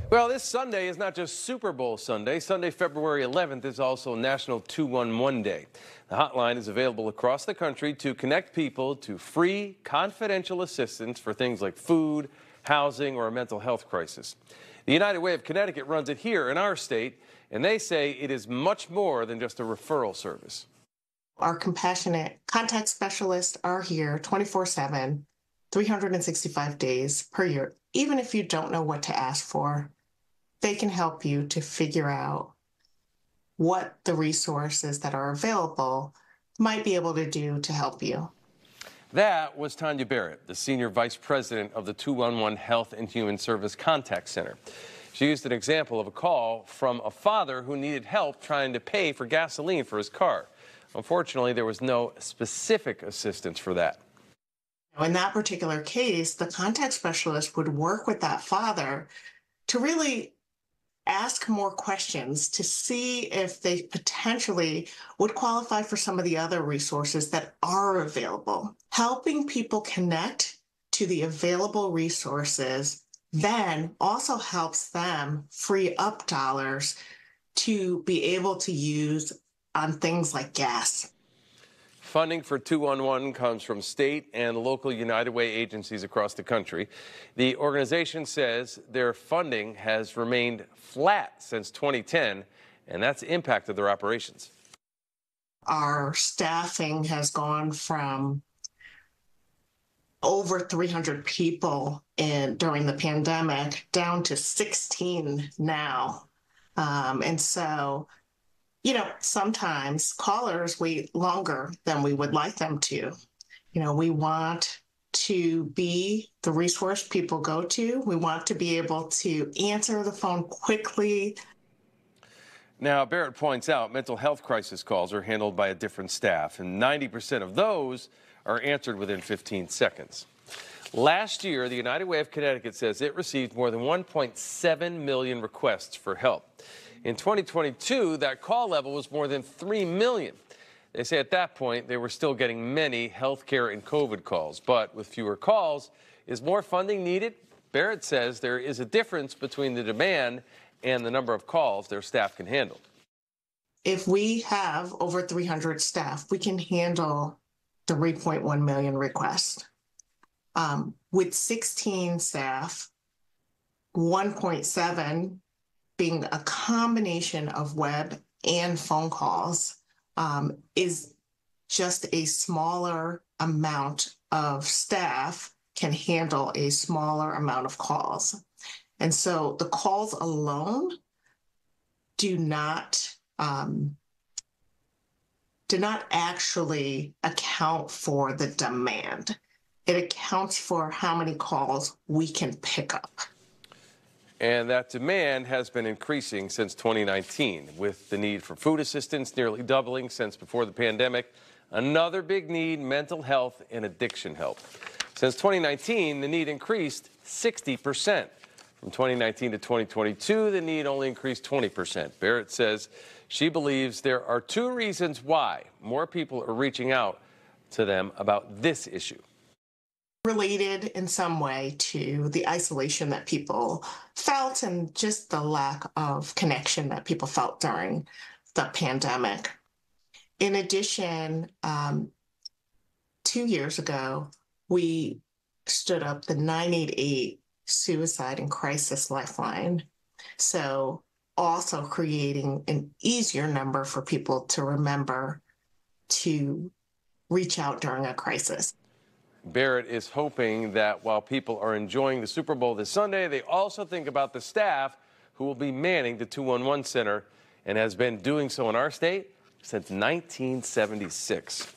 Well, this Sunday is not just Super Bowl Sunday. Sunday, February 11th is also National 211 Day. The hotline is available across the country to connect people to free, confidential assistance for things like food, housing, or a mental health crisis. The United Way of Connecticut runs it here in our state, and they say it is much more than just a referral service. Our compassionate contact specialists are here 24/7, 365 days per year. Even if you don't know what to ask for, they can help you to figure out what the resources that are available might be able to do to help you. That was Tanya Barrett, the Senior Vice President of the 211 Health and Human Service Contact Center. She used an example of a call from a father who needed help trying to pay for gasoline for his car. Unfortunately, there was no specific assistance for that. In that particular case, the contact specialist would work with that father to really ask more questions to see if they potentially would qualify for some of the other resources that are available. Helping people connect to the available resources then also helps them free up dollars to be able to use on things like gas. Funding for 211 comes from state and local United Way agencies across the country. The organization says their funding has remained flat since 2010, and that's impacted their operations. Our staffing has gone from over 300 people during the pandemic down to 16 now. And so, sometimes callers wait longer than we would like them to. We want to be the resource people go to. We want to be able to answer the phone quickly. Now, Barrett points out mental health crisis calls are handled by a different staff, and 90% of those are answered within 15 seconds. Last year, the United Way of Connecticut says it received more than 1.7 million requests for help. In 2022, that call level was more than 3 million. They say at that point, they were still getting many healthcare and COVID calls. But with fewer calls, is more funding needed? Barrett says there is a difference between the demand and the number of calls their staff can handle. If we have over 300 staff, we can handle 3.1 million requests. With 16 staff, 1.7 being a combination of web and phone calls, is just a smaller amount of staff can handle a smaller amount of calls. And so the calls alone do not actually account for the demand. It accounts for how many calls we can pick up. And that demand has been increasing since 2019, with the need for food assistance nearly doubling since before the pandemic. Another big need, mental health and addiction help. Since 2019, the need increased 60%. From 2019 to 2022, the need only increased 20%. Barrett says she believes there are two reasons why more people are reaching out to them about this issue. Related in some way to the isolation that people felt and just the lack of connection that people felt during the pandemic. In addition, 2 years ago, we stood up the 988 Suicide and Crisis Lifeline. So also creating an easier number for people to remember to reach out during a crisis. Barrett is hoping that while people are enjoying the Super Bowl this Sunday, they also think about the staff who will be manning the 211 Center and has been doing so in our state since 1976.